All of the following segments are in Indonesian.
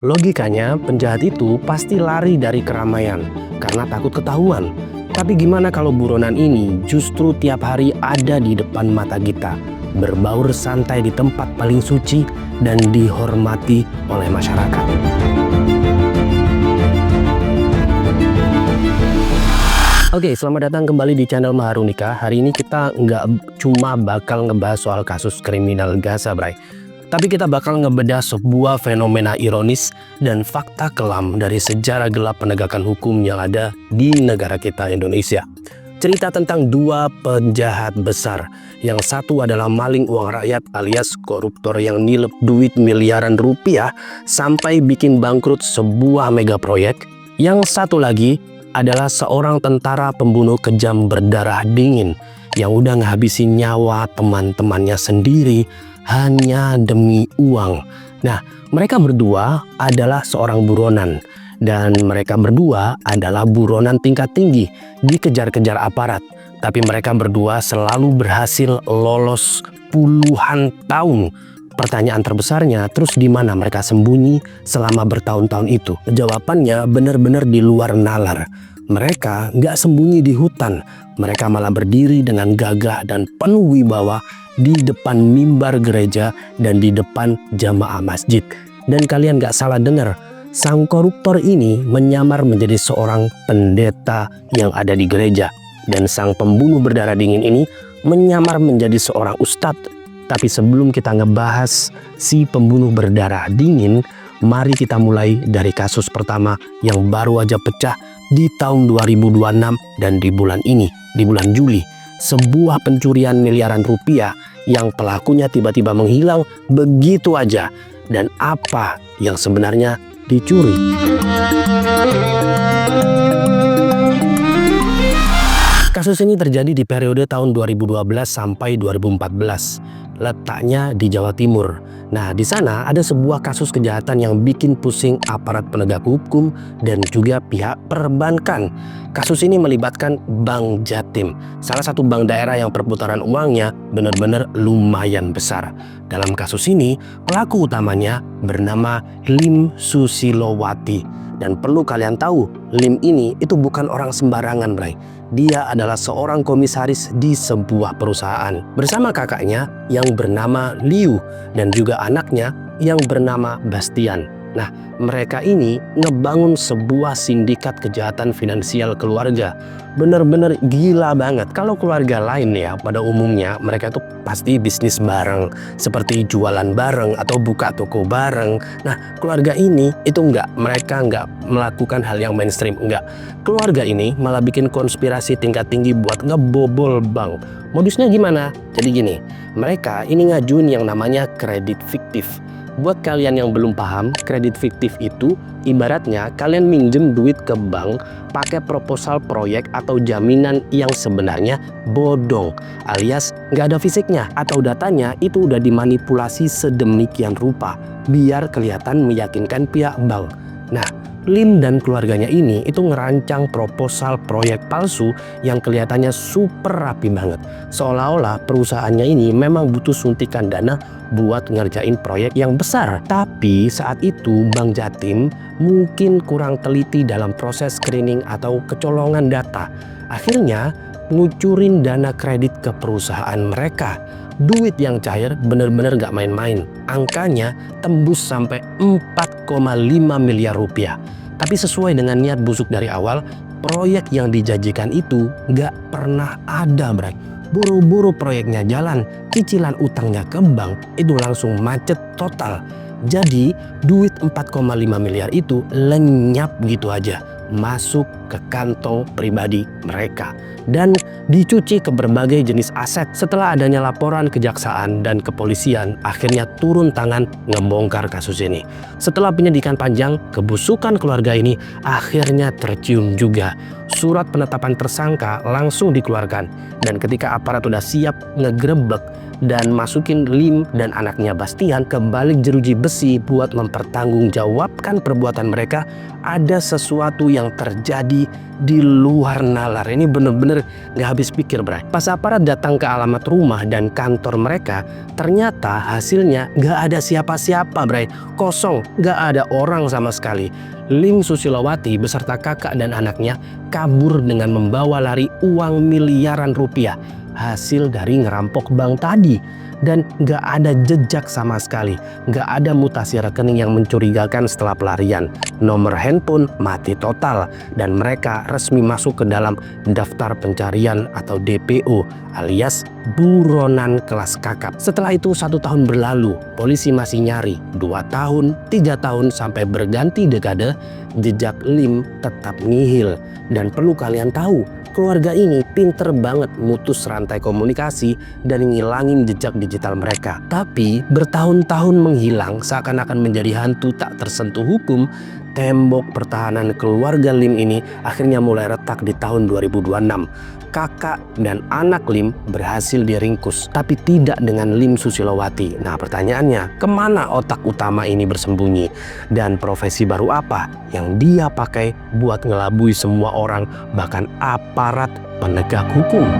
Logikanya, penjahat itu pasti lari dari keramaian karena takut ketahuan. Tapi gimana kalau buronan ini justru tiap hari ada di depan mata kita, berbaur santai di tempat paling suci dan dihormati oleh masyarakat? Oke, selamat datang kembali di channel Maharunika. Hari ini kita nggak cuma bakal ngebahas soal kasus kriminal Gaza, Bray. Tapi kita bakal ngebedah sebuah fenomena ironis dan fakta kelam dari sejarah gelap penegakan hukum yang ada di negara kita Indonesia. Cerita tentang dua penjahat besar. Yang satu adalah maling uang rakyat alias koruptor yang nilep duit miliaran rupiah sampai bikin bangkrut sebuah mega proyek. Yang satu lagi adalah seorang tentara pembunuh kejam berdarah dingin yang udah ngehabisin nyawa teman-temannya sendiri hanya demi uang. Nah, mereka berdua adalah seorang buronan dan mereka berdua adalah buronan tingkat tinggi dikejar-kejar aparat. Tapi mereka berdua selalu berhasil lolos puluhan tahun. Pertanyaan terbesarnya, terus di mana mereka sembunyi selama bertahun-tahun itu? Jawabannya benar-benar di luar nalar. Mereka nggak sembunyi di hutan. Mereka malah berdiri dengan gagah dan penuh wibawa di depan mimbar gereja dan di depan jamaah masjid. Dan kalian nggak salah dengar, sang koruptor ini menyamar menjadi seorang pendeta yang ada di gereja. Dan sang pembunuh berdarah dingin ini menyamar menjadi seorang ustadz. Tapi sebelum kita ngebahas si pembunuh berdarah dingin, mari kita mulai dari kasus pertama yang baru aja pecah di tahun 2026 dan di bulan ini, di bulan Juli. Sebuah pencurian miliaran rupiah yang pelakunya tiba-tiba menghilang begitu aja. Dan apa yang sebenarnya dicuri? Kasus ini terjadi di periode tahun 2012 sampai 2014. Letaknya di Jawa Timur. Nah, di sana ada sebuah kasus kejahatan yang bikin pusing aparat penegak hukum dan juga pihak perbankan. Kasus ini melibatkan Bank Jatim, salah satu bank daerah yang perputaran uangnya benar-benar lumayan besar. Dalam kasus ini, pelaku utamanya bernama Lim Susilowati. Dan perlu kalian tahu, Lim ini itu bukan orang sembarangan, Bray. Dia adalah seorang komisaris di sebuah perusahaan bersama kakaknya yang bernama Liu dan juga anaknya yang bernama Bastian. Nah, mereka ini ngebangun sebuah sindikat kejahatan finansial keluarga. Bener-bener gila banget. Kalau keluarga lain ya, pada umumnya mereka tuh pasti bisnis bareng, seperti jualan bareng atau buka toko bareng. Nah, keluarga ini itu enggak, mereka enggak melakukan hal yang mainstream, enggak. Keluarga ini malah bikin konspirasi tingkat tinggi buat ngebobol bank. Modusnya gimana? Jadi gini, mereka ini ngajuin yang namanya kredit fiktif. Buat kalian yang belum paham, kredit fiktif itu ibaratnya kalian minjem duit ke bank pakai proposal proyek atau jaminan yang sebenarnya bodong, alias nggak ada fisiknya atau datanya itu udah dimanipulasi sedemikian rupa biar kelihatan meyakinkan pihak bank. Nah, Lim dan keluarganya ini itu ngerancang proposal proyek palsu yang kelihatannya super rapi banget. Seolah-olah perusahaannya ini memang butuh suntikan dana buat ngerjain proyek yang besar. Tapi saat itu Bank Jatim mungkin kurang teliti dalam proses screening atau kecolongan data. Akhirnya ngucurin dana kredit ke perusahaan mereka. Duit yang cair bener-bener gak main-main. Angkanya tembus sampai 4,5 miliar rupiah. Tapi sesuai dengan niat busuk dari awal, proyek yang dijanjikan itu gak pernah ada, Bray. Buru-buru proyeknya jalan, cicilan utangnya ke bank itu langsung macet total. Jadi duit 4,5 miliar itu lenyap gitu aja masuk ke kantong pribadi mereka dan dicuci ke berbagai jenis aset. Setelah adanya laporan kejaksaan dan kepolisian akhirnya turun tangan ngebongkar kasus ini. Setelah penyidikan panjang, kebusukan keluarga ini akhirnya tercium juga. Surat penetapan tersangka langsung dikeluarkan dan ketika aparat udah siap ngegerebek, dan masukin Lim dan anaknya Bastian ke balik jeruji besi buat mempertanggungjawabkan perbuatan mereka. Ada sesuatu yang terjadi di luar nalar. Ini bener-bener gak habis pikir, bray. Pas aparat datang ke alamat rumah dan kantor mereka, ternyata hasilnya gak ada siapa-siapa, bray. Kosong, gak ada orang sama sekali. Lim Susilowati beserta kakak dan anaknya kabur dengan membawa lari uang miliaran rupiah hasil dari ngerampok bank tadi. Dan gak ada jejak sama sekali, gak ada mutasi rekening yang mencurigakan setelah pelarian. Nomor handphone mati total dan mereka resmi masuk ke dalam daftar pencarian atau DPO alias buronan kelas kakap. Setelah itu 1 tahun berlalu, polisi masih nyari. 2 tahun, 3 tahun sampai berganti dekade, jejak Lim tetap nihil. Dan perlu kalian tahu, keluarga ini pinter banget mutus rantai komunikasi dan ngilangin jejak digital mereka. Tapi bertahun-tahun menghilang seakan-akan menjadi hantu tak tersentuh hukum. Tembok pertahanan keluarga Lim ini akhirnya mulai retak di tahun 2026. Kakak dan anak Lim berhasil diringkus, tapi tidak dengan Lim Susilowati. Nah pertanyaannya, kemana otak utama ini bersembunyi? Dan profesi baru apa yang dia pakai buat ngelabui semua orang, bahkan aparat penegak hukum?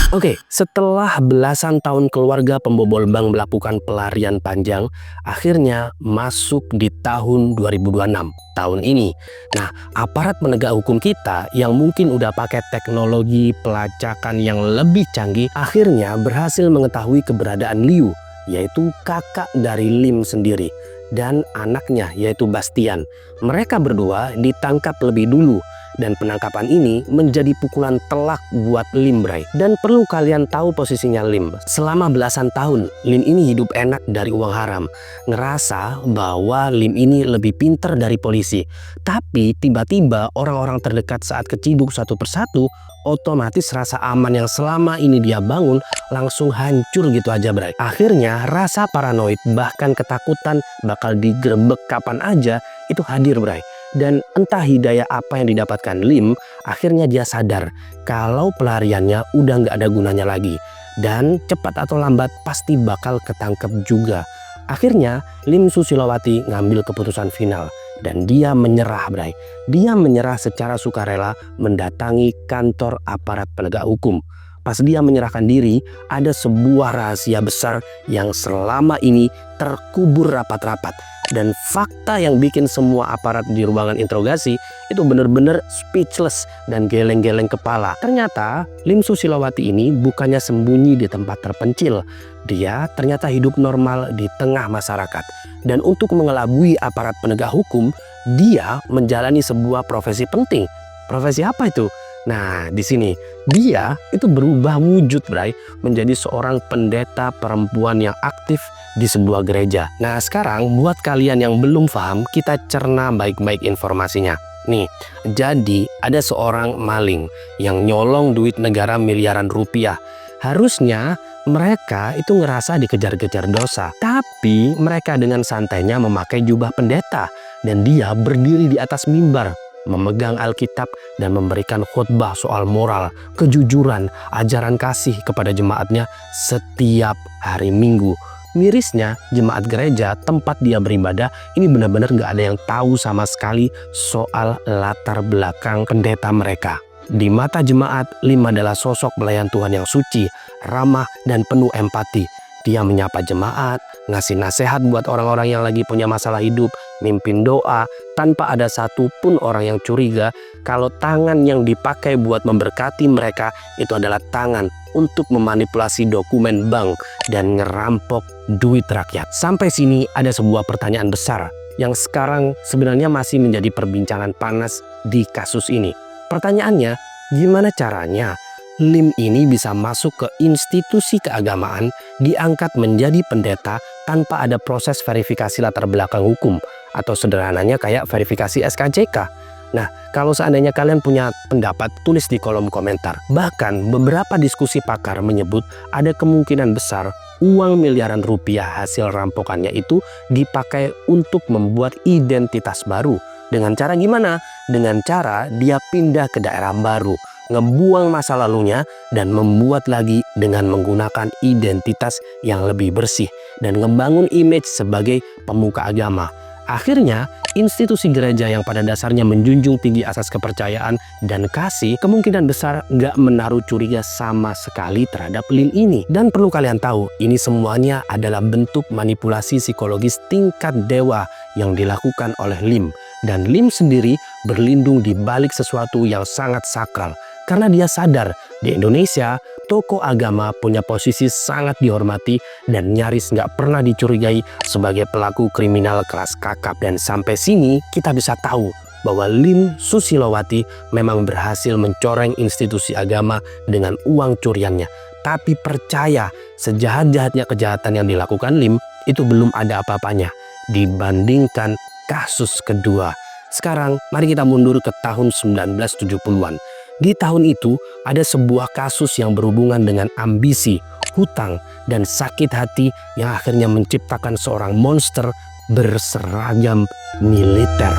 Oke, setelah belasan tahun keluarga pembobol bank melakukan pelarian panjang, akhirnya masuk di tahun 2026, tahun ini. Nah, aparat penegak hukum kita yang mungkin udah pakai teknologi pelacakan yang lebih canggih, akhirnya berhasil mengetahui keberadaan Liu, yaitu kakak dari Lim sendiri, dan anaknya yaitu Bastian. Mereka berdua ditangkap lebih dulu. Dan penangkapan ini menjadi pukulan telak buat Lim, bray. Dan perlu kalian tahu posisinya Lim. Selama belasan tahun, Lim ini hidup enak dari uang haram. Ngerasa bahwa Lim ini lebih pinter dari polisi. Tapi tiba-tiba orang-orang terdekat saat keciduk satu persatu, otomatis rasa aman yang selama ini dia bangun langsung hancur gitu aja, bray. Akhirnya rasa paranoid bahkan ketakutan bakal digerebek kapan aja itu hadir, bray. Dan entah hidayah apa yang didapatkan Lim, akhirnya dia sadar kalau pelariannya udah nggak ada gunanya lagi. Dan cepat atau lambat pasti bakal ketangkep juga. Akhirnya Lim Susilowati ngambil keputusan final. Dan dia menyerah, bray. Dia menyerah secara sukarela mendatangi kantor aparat penegak hukum. Pas dia menyerahkan diri, ada sebuah rahasia besar yang selama ini terkubur rapat-rapat. Dan fakta yang bikin semua aparat di ruangan interogasi itu benar-benar speechless dan geleng-geleng kepala. Ternyata Lim Susilowati ini bukannya sembunyi di tempat terpencil. Dia ternyata hidup normal di tengah masyarakat. Dan untuk mengelabui aparat penegak hukum, dia menjalani sebuah profesi penting. Profesi apa itu? Nah, di sini dia itu berubah wujud, bray, menjadi seorang pendeta perempuan yang aktif di sebuah gereja. Nah, sekarang buat kalian yang belum paham, kita cerna baik-baik informasinya. Nih, jadi ada seorang maling yang nyolong duit negara miliaran rupiah. Harusnya mereka itu ngerasa dikejar-kejar dosa, tapi mereka dengan santainya memakai jubah pendeta dan dia berdiri di atas mimbar, memegang Alkitab dan memberikan khotbah soal moral, kejujuran, ajaran kasih kepada jemaatnya setiap hari Minggu. Mirisnya, jemaat gereja tempat dia beribadah ini benar-benar gak ada yang tahu sama sekali soal latar belakang pendeta mereka. Di mata jemaat, Lim adalah sosok pelayan Tuhan yang suci, ramah, dan penuh empati. Dia menyapa jemaat, ngasih nasihat buat orang-orang yang lagi punya masalah hidup, mimpin doa, tanpa ada satupun orang yang curiga kalau tangan yang dipakai buat memberkati mereka itu adalah tangan untuk memanipulasi dokumen bank dan ngerampok duit rakyat. Sampai sini ada sebuah pertanyaan besar yang sekarang sebenarnya masih menjadi perbincangan panas di kasus ini. Pertanyaannya, gimana caranya Lim ini bisa masuk ke institusi keagamaan, diangkat menjadi pendeta tanpa ada proses verifikasi latar belakang hukum, atau sederhananya kayak verifikasi SKCK. Nah, kalau seandainya kalian punya pendapat, tulis di kolom komentar. Bahkan beberapa diskusi pakar menyebut ada kemungkinan besar uang miliaran rupiah hasil rampokannya itu dipakai untuk membuat identitas baru. Dengan cara gimana? Dengan cara dia pindah ke daerah baru, ngebuang masa lalunya, dan membuat lagi dengan menggunakan identitas yang lebih bersih dan membangun image sebagai pemuka agama. Akhirnya, institusi gereja yang pada dasarnya menjunjung tinggi asas kepercayaan dan kasih kemungkinan besar nggak menaruh curiga sama sekali terhadap Lim ini. Dan perlu kalian tahu, ini semuanya adalah bentuk manipulasi psikologis tingkat dewa yang dilakukan oleh Lim. Dan Lim sendiri berlindung di balik sesuatu yang sangat sakral. Karena dia sadar di Indonesia, tokoh agama punya posisi sangat dihormati dan nyaris nggak pernah dicurigai sebagai pelaku kriminal kelas kakap. Dan sampai sini kita bisa tahu bahwa Lim Susilowati memang berhasil mencoreng institusi agama dengan uang curiannya. Tapi percaya, sejahat-jahatnya kejahatan yang dilakukan Lim itu belum ada apa-apanya dibandingkan kasus kedua. Sekarang mari kita mundur ke tahun 1970-an. Di tahun itu ada sebuah kasus yang berhubungan dengan ambisi, hutang, dan sakit hati yang akhirnya menciptakan seorang monster berseragam militer.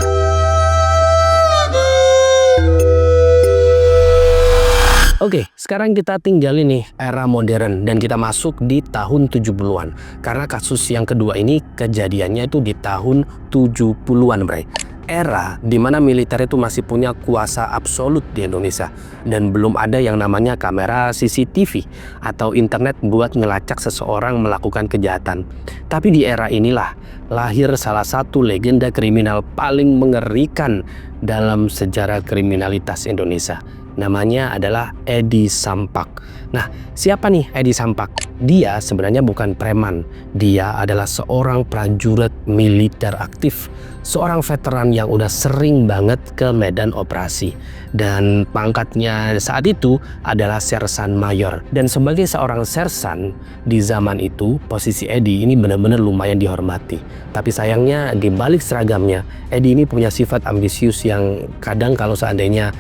Oke, sekarang kita tinggal ini era modern dan kita masuk di tahun 70-an. Karena kasus yang kedua ini kejadiannya itu di tahun 70-an, Bray. Era di mana militer itu masih punya kuasa absolut di Indonesia dan belum ada yang namanya kamera CCTV atau internet buat ngelacak seseorang melakukan kejahatan. Tapi di era inilah lahir salah satu legenda kriminal paling mengerikan dalam sejarah kriminalitas Indonesia. Namanya adalah Edi Sampak. Nah, siapa nih Edi Sampak? Dia sebenarnya bukan preman. Dia adalah seorang prajurit militer aktif. Seorang veteran yang udah sering banget ke medan operasi. Dan pangkatnya saat itu adalah sersan mayor. Dan sebagai seorang sersan di zaman itu, posisi Edi ini benar-benar lumayan dihormati. Tapi sayangnya di balik seragamnya, Edi ini punya sifat ambisius yang kadang kalau seandainya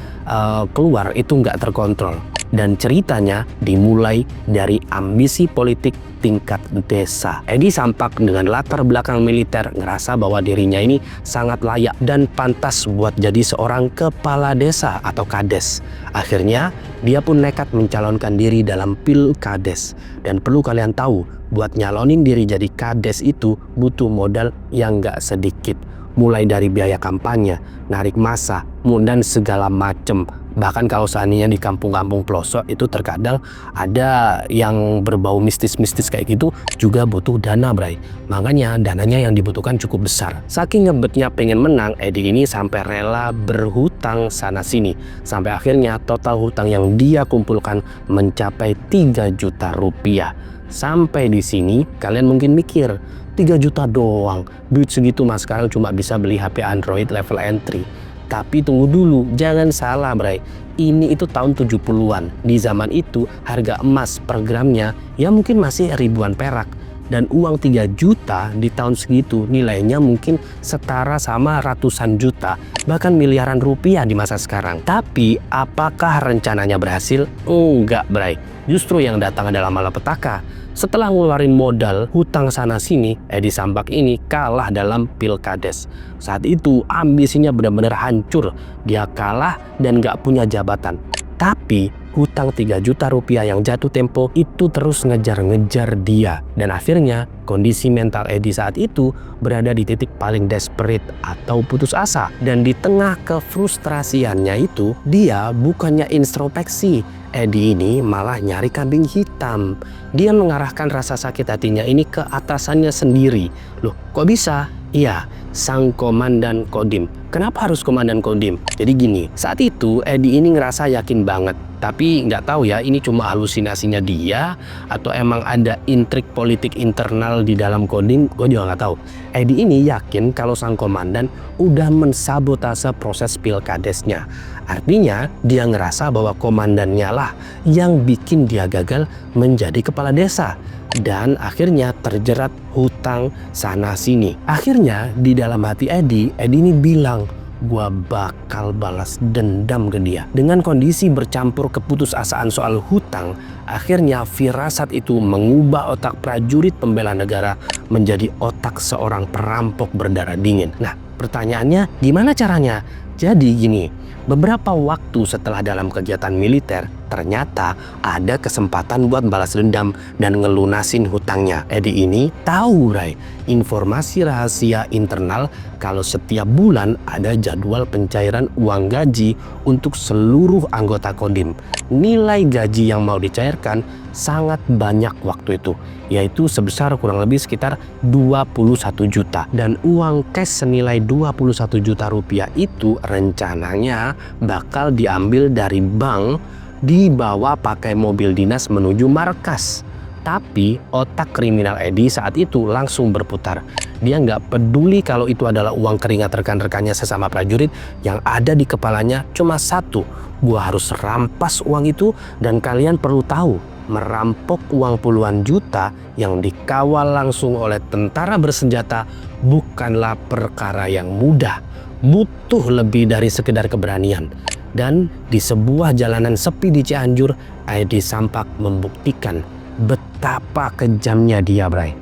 keluar itu nggak terkontrol. Dan ceritanya dimulai dari ambisi politik tingkat desa. Edi Sampak dengan latar belakang militer ngerasa bahwa dirinya ini sangat layak dan pantas buat jadi seorang kepala desa atau kades. Akhirnya dia pun nekat mencalonkan diri dalam pilkades. Dan perlu kalian tahu, buat nyalonin diri jadi kades itu butuh modal yang nggak sedikit. Mulai dari biaya kampanye, narik massa, dan segala macem. Bahkan kalau seandainya di kampung-kampung pelosok itu terkadang ada yang berbau mistis-mistis kayak gitu juga butuh dana, Bray. Makanya dananya yang dibutuhkan cukup besar. Saking ngebetnya pengen menang, Edi ini sampai rela berhutang sana-sini. Sampai akhirnya total hutang yang dia kumpulkan mencapai 3 juta rupiah. Sampai di sini kalian mungkin mikir, 3 juta doang, duit segitu mas sekarang cuma bisa beli HP Android level entry. Tapi tunggu dulu, jangan salah, Bray. Ini itu tahun 70-an. Di zaman itu harga emas per gramnya ya mungkin masih ribuan perak. Dan uang 3 juta di tahun segitu nilainya mungkin setara sama ratusan juta, bahkan miliaran rupiah di masa sekarang. Tapi apakah rencananya berhasil? Enggak, Bray. Justru yang datang adalah malapetaka. Setelah ngeluarin modal hutang sana-sini, Edi Sampak ini kalah dalam pilkades. Saat itu ambisinya benar-benar hancur. Dia kalah dan gak punya jabatan. Tapi hutang 3 juta rupiah yang jatuh tempo itu terus ngejar-ngejar dia. Dan akhirnya kondisi mental Edi saat itu berada di titik paling desperate atau putus asa. Dan di tengah kefrustrasiannya itu, dia bukannya introspeksi. Edi ini malah nyari kambing hitam. Dia mengarahkan rasa sakit hatinya ini ke atasannya sendiri. Loh, kok bisa? Iya, sang komandan Kodim. Kenapa harus komandan Kodim? Jadi gini, saat itu Edi ini ngerasa yakin banget. Tapi nggak tahu ya, ini cuma halusinasinya dia atau emang ada intrik politik internal di dalam Kodim, gue juga nggak tahu. Edi ini yakin kalau sang komandan udah mensabotase proses pilkadesnya. Artinya dia ngerasa bahwa komandannya lah yang bikin dia gagal menjadi kepala desa. Dan akhirnya terjerat hutang sana-sini. Akhirnya di dalam hati Edi ini bilang, gua bakal balas dendam ke dia. Dengan kondisi bercampur keputusasaan soal hutang, akhirnya firasat itu mengubah otak prajurit pembela negara menjadi otak seorang perampok berdarah dingin. Nah, pertanyaannya gimana caranya? Jadi gini, beberapa waktu setelah dalam kegiatan militer, ternyata ada kesempatan buat balas dendam dan ngelunasin hutangnya. Edi ini tahu, Bray, informasi rahasia internal kalau setiap bulan ada jadwal pencairan uang gaji untuk seluruh anggota Kodim. Nilai gaji yang mau dicairkan sangat banyak waktu itu, yaitu sebesar kurang lebih sekitar 21 juta. Dan uang cash senilai 21 juta rupiah itu rencananya bakal diambil dari bank, dibawa pakai mobil dinas menuju markas. Tapi otak kriminal Edi saat itu langsung berputar. Dia nggak peduli kalau itu adalah uang keringat rekan-rekannya sesama prajurit. Yang ada di kepalanya cuma satu, gua harus rampas uang itu. Dan kalian perlu tahu, merampok uang puluhan juta yang dikawal langsung oleh tentara bersenjata bukanlah perkara yang mudah. Butuh lebih dari sekedar keberanian. Dan di sebuah jalanan sepi di Cianjur, Edi Sampak membuktikan betapa kejamnya dia, Bray.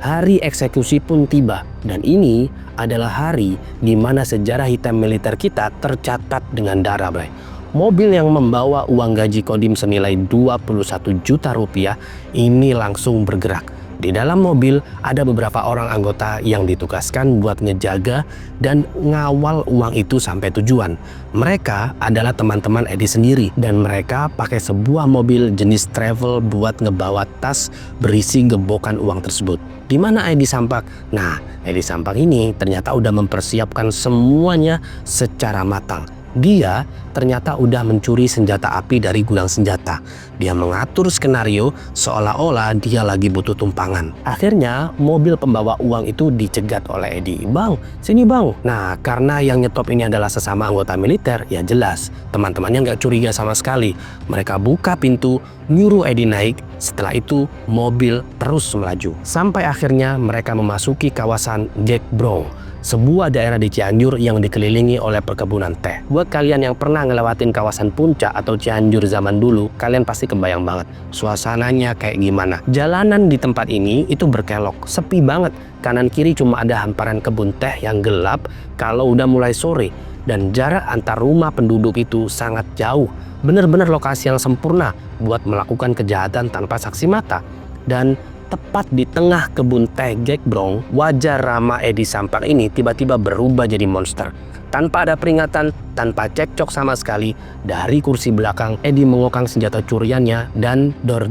Hari eksekusi pun tiba, dan ini adalah hari di mana sejarah hitam militer kita tercatat dengan darah, Bray. Mobil yang membawa uang gaji Kodim senilai 21 juta rupiah ini langsung bergerak. Di dalam mobil ada beberapa orang anggota yang ditugaskan buat ngejaga dan ngawal uang itu sampai tujuan. Mereka adalah teman-teman Edi sendiri, dan mereka pakai sebuah mobil jenis travel buat ngebawa tas berisi gebokan uang tersebut. Di mana Edi Sampak? Nah, Edi Sampak ini ternyata udah mempersiapkan semuanya secara matang. Dia ternyata udah mencuri senjata api dari gudang senjata. Dia mengatur skenario seolah-olah dia lagi butuh tumpangan. Akhirnya mobil pembawa uang itu dicegat oleh Edi. "Bang, sini bang." Nah, karena yang nyetop ini adalah sesama anggota militer, ya jelas teman-temannya nggak curiga sama sekali. Mereka buka pintu, nyuruh Edi naik. Setelah itu mobil terus melaju. Sampai akhirnya mereka memasuki kawasan Jack Brong, sebuah daerah di Cianjur yang dikelilingi oleh perkebunan teh. Buat kalian yang pernah ngelewatin kawasan Puncak atau Cianjur zaman dulu, kalian pasti kebayang banget suasananya kayak gimana. Jalanan di tempat ini itu berkelok, sepi banget. Kanan kiri cuma ada hamparan kebun teh yang gelap kalau udah mulai sore. Dan jarak antar rumah penduduk itu sangat jauh. Bener-bener lokasi yang sempurna buat melakukan kejahatan tanpa saksi mata. Dan tepat di tengah kebun teh Jack Brong, wajah ramah Edi Sampak ini tiba-tiba berubah jadi monster. Tanpa ada peringatan, tanpa cekcok sama sekali, dari kursi belakang Edi mengokang senjata curiannya dan dor.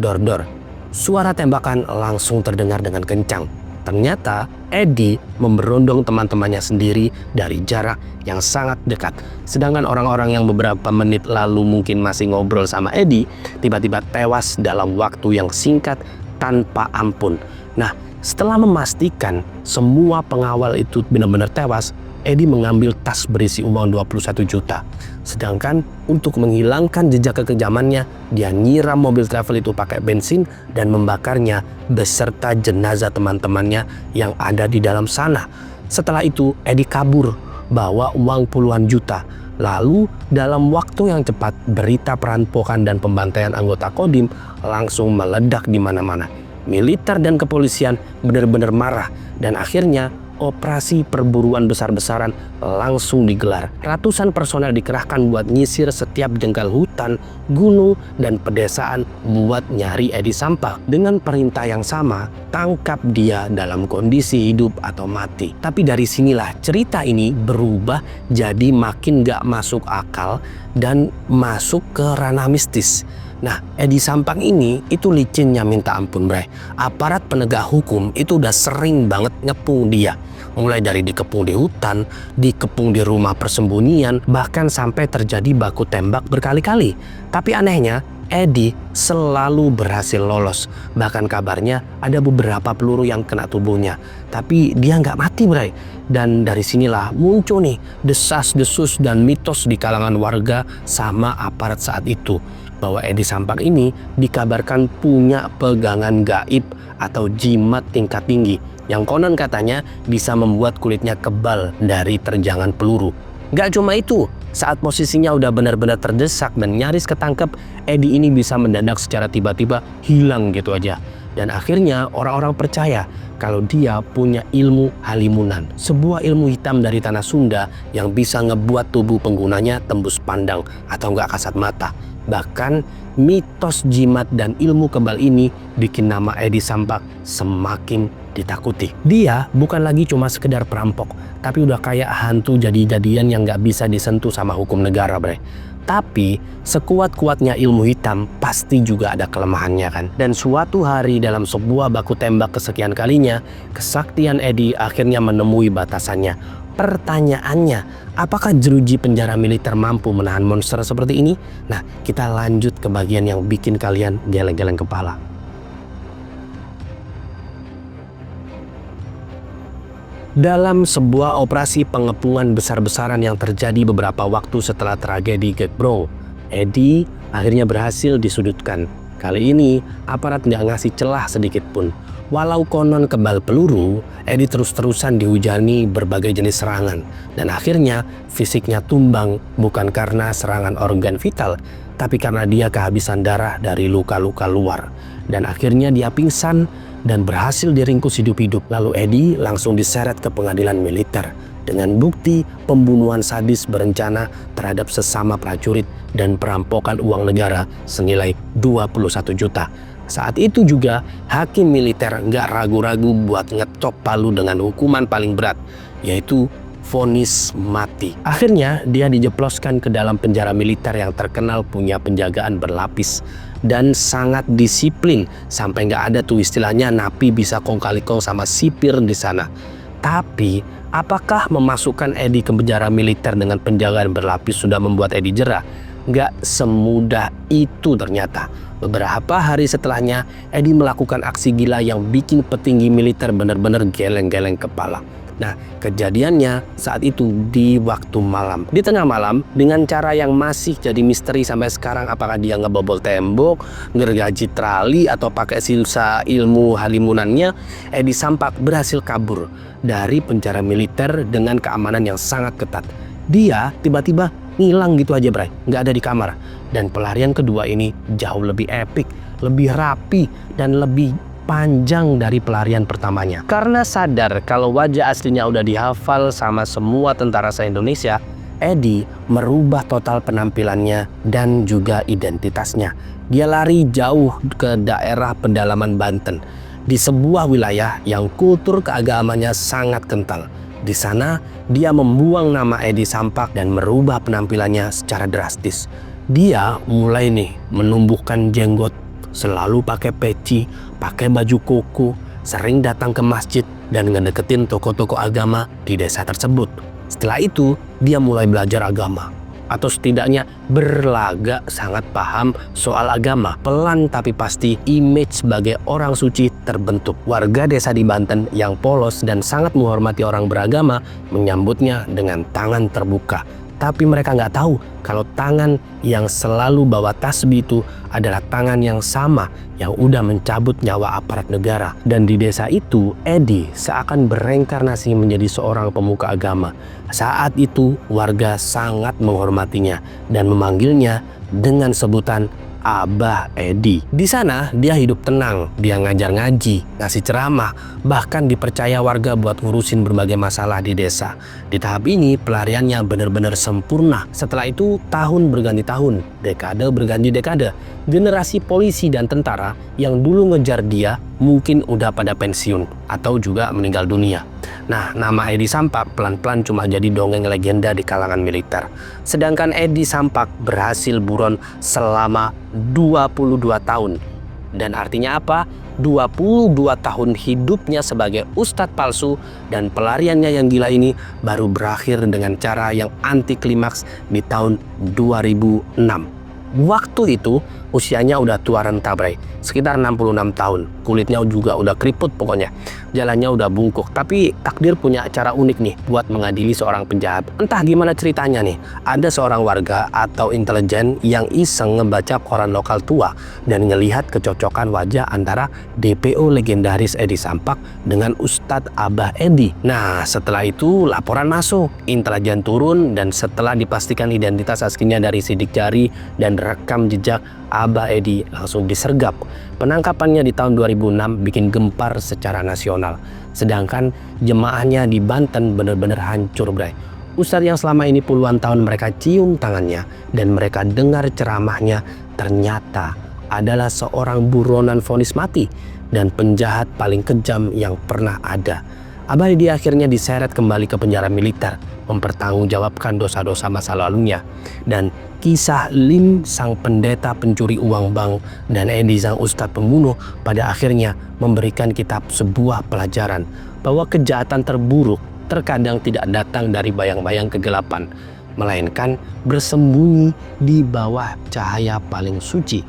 Suara tembakan langsung terdengar dengan kencang. Ternyata Edi memberondong teman-temannya sendiri dari jarak yang sangat dekat. Sedangkan orang-orang yang beberapa menit lalu mungkin masih ngobrol sama Edi, tiba-tiba tewas dalam waktu yang singkat tanpa ampun. Nah, setelah memastikan semua pengawal itu benar-benar tewas, Edi mengambil tas berisi uang 21 juta. Sedangkan untuk menghilangkan jejak kekejamannya, dia nyiram mobil travel itu pakai bensin dan membakarnya beserta jenazah teman-temannya yang ada di dalam sana. Setelah itu, Edi kabur bawa uang puluhan juta. Lalu dalam waktu yang cepat, berita perampokan dan pembantaian anggota Kodim langsung meledak di mana-mana. Militer dan kepolisian benar-benar marah, dan akhirnya operasi perburuan besar-besaran langsung digelar. Ratusan personel dikerahkan buat nyisir setiap jengkal hutan, gunung, dan pedesaan buat nyari Edi Sampak. Dengan perintah yang sama, tangkap dia dalam kondisi hidup atau mati. Tapi dari sinilah cerita ini berubah jadi makin gak masuk akal dan masuk ke ranah mistis. Nah, Edi Sampak ini itu licinnya minta ampun, Bray. Aparat penegak hukum itu udah sering banget ngepung dia. Mulai dari dikepung di hutan, dikepung di rumah persembunyian, bahkan sampai terjadi baku tembak berkali-kali. Tapi anehnya, Edi selalu berhasil lolos. Bahkan kabarnya ada beberapa peluru yang kena tubuhnya. Tapi dia nggak mati, Bray. Dan dari sinilah muncul nih desas-desus dan mitos di kalangan warga sama aparat saat itu, bahwa Edi Sampak ini dikabarkan punya pegangan gaib atau jimat tingkat tinggi yang konon katanya bisa membuat kulitnya kebal dari terjangan peluru. Gak cuma itu, saat posisinya udah benar-benar terdesak dan nyaris ketangkep, Edi ini bisa mendadak secara tiba-tiba hilang gitu aja. Dan akhirnya orang-orang percaya kalau dia punya ilmu halimunan, sebuah ilmu hitam dari tanah Sunda yang bisa ngebuat tubuh penggunanya tembus pandang atau nggak kasat mata. Bahkan mitos jimat dan ilmu kebal ini bikin nama Edi Sampak semakin ditakuti. Dia bukan lagi cuma sekedar perampok, tapi udah kayak hantu jadi-jadian yang nggak bisa disentuh sama hukum negara, bre. Tapi sekuat-kuatnya ilmu hitam pasti juga ada kelemahannya kan. Dan suatu hari dalam sebuah baku tembak kesekian kalinya, kesaktian Edi akhirnya menemui batasannya. Pertanyaannya, apakah jeruji penjara militer mampu menahan monster seperti ini? Nah, kita lanjut ke bagian yang bikin kalian geleng-geleng kepala. Dalam sebuah operasi pengepungan besar-besaran yang terjadi beberapa waktu setelah tragedi Gekbro, Edi akhirnya berhasil disudutkan. Kali ini aparat nggak ngasih celah sedikit pun. Walau konon kebal peluru, Edi terus-terusan dihujani berbagai jenis serangan. Dan akhirnya fisiknya tumbang bukan karena serangan organ vital, tapi karena dia kehabisan darah dari luka-luka luar. Dan akhirnya dia pingsan dan berhasil diringkus hidup-hidup. Lalu Edi langsung diseret ke pengadilan militer dengan bukti pembunuhan sadis berencana terhadap sesama prajurit dan perampokan uang negara senilai 21 juta. Saat itu juga hakim militer nggak ragu-ragu buat ngetop Palu dengan hukuman paling berat, yaitu vonis mati. Akhirnya dia dijeploskan ke dalam penjara militer yang terkenal punya penjagaan berlapis dan sangat disiplin, sampai nggak ada tuh istilahnya napi bisa kong kali kong sama sipir di sana. Tapi apakah memasukkan Edi ke penjara militer dengan penjagaan berlapis sudah membuat Edi jera? Nggak semudah itu ternyata. Beberapa hari setelahnya, Edi melakukan aksi gila yang bikin petinggi militer benar-benar geleng-geleng kepala. Nah, kejadiannya saat itu di waktu malam. Di tengah malam, dengan cara yang masih jadi misteri sampai sekarang, apakah dia ngebobol tembok, ngergaji trali, atau pakai sisa ilmu halimunannya, Edi Sampak berhasil kabur dari penjara militer dengan keamanan yang sangat ketat. Dia tiba-tiba ngilang gitu aja, bray, nggak ada di kamar. Dan pelarian kedua ini jauh lebih epik, lebih rapi, dan lebih panjang dari pelarian pertamanya. Karena sadar kalau wajah aslinya udah dihafal sama semua tentara se-Indonesia, Edi merubah total penampilannya dan juga identitasnya. Dia lari jauh ke daerah pedalaman Banten, di sebuah wilayah yang kultur keagamannya sangat kental. Di sana, dia membuang nama Edi Sampak dan merubah penampilannya secara drastis. Dia mulai menumbuhkan jenggot, selalu pakai peci, pakai baju koko, sering datang ke masjid dan ngedeketin toko-toko agama di desa tersebut. Setelah itu, dia mulai belajar agama, atau setidaknya berlagak sangat paham soal agama. Pelan tapi pasti, image sebagai orang suci terbentuk. Warga desa di Banten yang polos dan sangat menghormati orang beragama menyambutnya dengan tangan terbuka. Tapi mereka nggak tahu kalau tangan yang selalu bawa tasbih itu adalah tangan yang sama yang udah mencabut nyawa aparat negara. Dan di desa itu, Edi seakan bereinkarnasi menjadi seorang pemuka agama. Saat itu, warga sangat menghormatinya dan memanggilnya dengan sebutan Abah Edi. Di sana dia hidup tenang, dia ngajar ngaji, ngasih ceramah, bahkan dipercaya warga buat ngurusin berbagai masalah di desa. Di tahap ini pelariannya benar-benar sempurna. Setelah itu tahun berganti tahun, dekade berganti dekade. Generasi polisi dan tentara yang dulu ngejar dia mungkin udah pada pensiun atau juga meninggal dunia. Nah, nama Edi Sampak pelan-pelan cuma jadi dongeng legenda di kalangan militer. Sedangkan Edi Sampak berhasil buron selama 22 tahun. Dan artinya apa? 22 tahun hidupnya sebagai ustadz palsu dan pelariannya yang gila ini baru berakhir dengan cara yang anti klimaks di tahun 2006. Waktu itu usianya udah tua renta, bray, sekitar 66 tahun. Kulitnya juga udah keriput pokoknya. Jalannya udah bungkuk. Tapi takdir punya cara unik nih buat mengadili seorang penjahat. Entah gimana ceritanya nih, ada seorang warga atau intelijen yang iseng ngebaca koran lokal tua dan ngelihat kecocokan wajah antara DPO legendaris Edi Sampak dengan Ustadz Abah Edi. Nah, setelah itu laporan masuk, intelijen turun, dan setelah dipastikan identitas aslinya dari sidik jari dan rekam jejak, Abah Edi langsung disergap. Penangkapannya di tahun 2006 bikin gempar secara nasional. Sedangkan jemaahnya di Banten benar-benar hancur, bray. Ustadz yang selama ini puluhan tahun mereka cium tangannya dan mereka dengar ceramahnya ternyata adalah seorang buronan vonis mati dan penjahat paling kejam yang pernah ada. Abah Edi akhirnya diseret kembali ke penjara militer, mempertanggungjawabkan dosa-dosa masa lalunya. Dan kisah Lim sang pendeta pencuri uang bank dan Edi sang ustadz pembunuh pada akhirnya memberikan kita sebuah pelajaran bahwa kejahatan terburuk terkadang tidak datang dari bayang-bayang kegelapan, melainkan bersembunyi di bawah cahaya paling suci.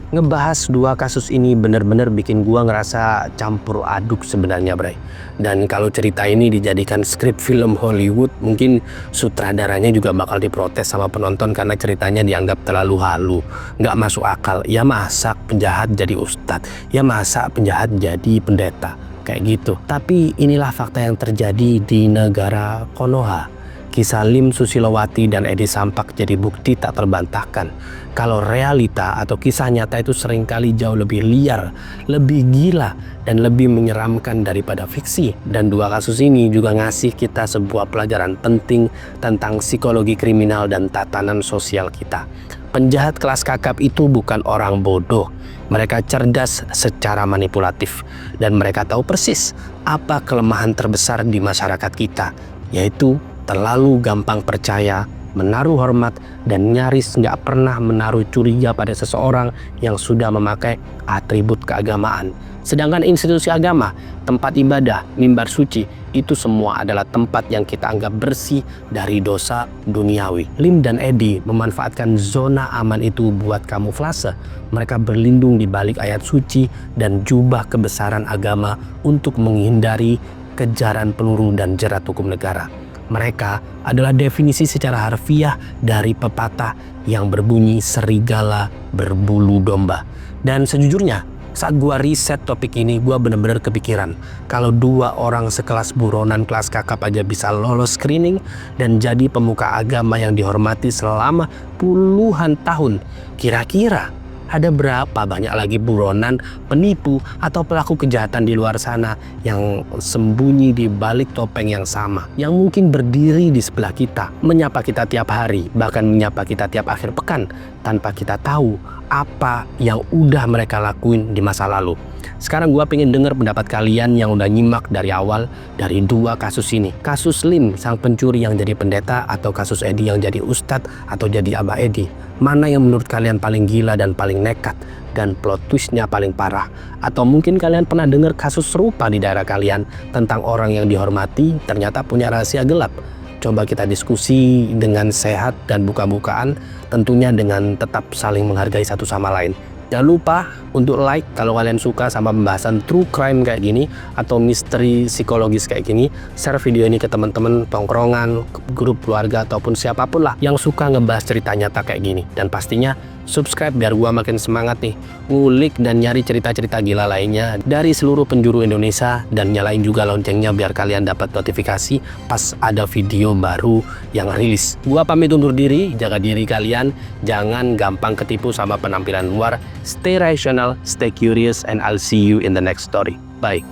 Ngebahas dua kasus ini bener-bener bikin gua ngerasa campur aduk sebenarnya, bray. Dan kalau cerita ini dijadikan skrip film Hollywood, mungkin sutradaranya juga bakal diprotes sama penonton karena ceritanya dianggap terlalu halu, nggak masuk akal. Ya masa penjahat jadi ustadz, ya masa penjahat jadi pendeta, kayak gitu. Tapi inilah fakta yang terjadi di negara Konoha. Kisah Lim Susilowati dan Edi Sampak jadi bukti tak terbantahkan kalau realita atau kisah nyata itu seringkali jauh lebih liar, lebih gila, dan lebih menyeramkan daripada fiksi. Dan dua kasus ini juga ngasih kita sebuah pelajaran penting tentang psikologi kriminal dan tatanan sosial kita. Penjahat kelas kakap itu bukan orang bodoh. Mereka cerdas secara manipulatif dan mereka tahu persis apa kelemahan terbesar di masyarakat kita, yaitu terlalu gampang percaya, menaruh hormat, dan nyaris nggak pernah menaruh curiga pada seseorang yang sudah memakai atribut keagamaan. Sedangkan institusi agama, tempat ibadah, mimbar suci, itu semua adalah tempat yang kita anggap bersih dari dosa duniawi. Lim dan Edi memanfaatkan zona aman itu buat kamuflase. Mereka berlindung di balik ayat suci dan jubah kebesaran agama untuk menghindari kejaran peluru dan jerat hukum negara. Mereka adalah definisi secara harfiah dari pepatah yang berbunyi serigala berbulu domba. Dan sejujurnya, saat gua riset topik ini, gua bener-bener kepikiran kalau dua orang sekelas buronan kelas kakap aja bisa lolos screening dan jadi pemuka agama yang dihormati selama puluhan tahun. Kira-kira ada berapa banyak lagi buronan, penipu, atau pelaku kejahatan di luar sana yang sembunyi di balik topeng yang sama, yang mungkin berdiri di sebelah kita, menyapa kita tiap hari, bahkan menyapa kita tiap akhir pekan, tanpa kita tahu apa yang udah mereka lakuin di masa lalu. Sekarang gua pengen denger pendapat kalian yang udah nyimak dari awal dari dua kasus ini. Kasus Lim, sang pencuri yang jadi pendeta, atau kasus Edi yang jadi ustadz atau jadi Abah Edi. Mana yang menurut kalian paling gila dan paling nekat dan plot twistnya paling parah? Atau mungkin kalian pernah dengar kasus serupa di daerah kalian tentang orang yang dihormati ternyata punya rahasia gelap? Coba kita diskusi dengan sehat dan buka-bukaan, tentunya dengan tetap saling menghargai satu sama lain. Jangan lupa untuk like kalau kalian suka sama pembahasan true crime kayak gini atau misteri psikologis kayak gini. Share video ini ke teman-teman tongkrongan, grup keluarga, ataupun siapapun lah yang suka ngebahas cerita nyata kayak gini. Dan pastinya subscribe biar gua makin semangat nih ngulik dan nyari cerita-cerita gila lainnya dari seluruh penjuru Indonesia, dan nyalain juga loncengnya biar kalian dapat notifikasi pas ada video baru yang rilis. Gua pamit undur diri, jaga diri kalian, jangan gampang ketipu sama penampilan luar. Stay rational, stay curious, and I'll see you in the next story. Bye.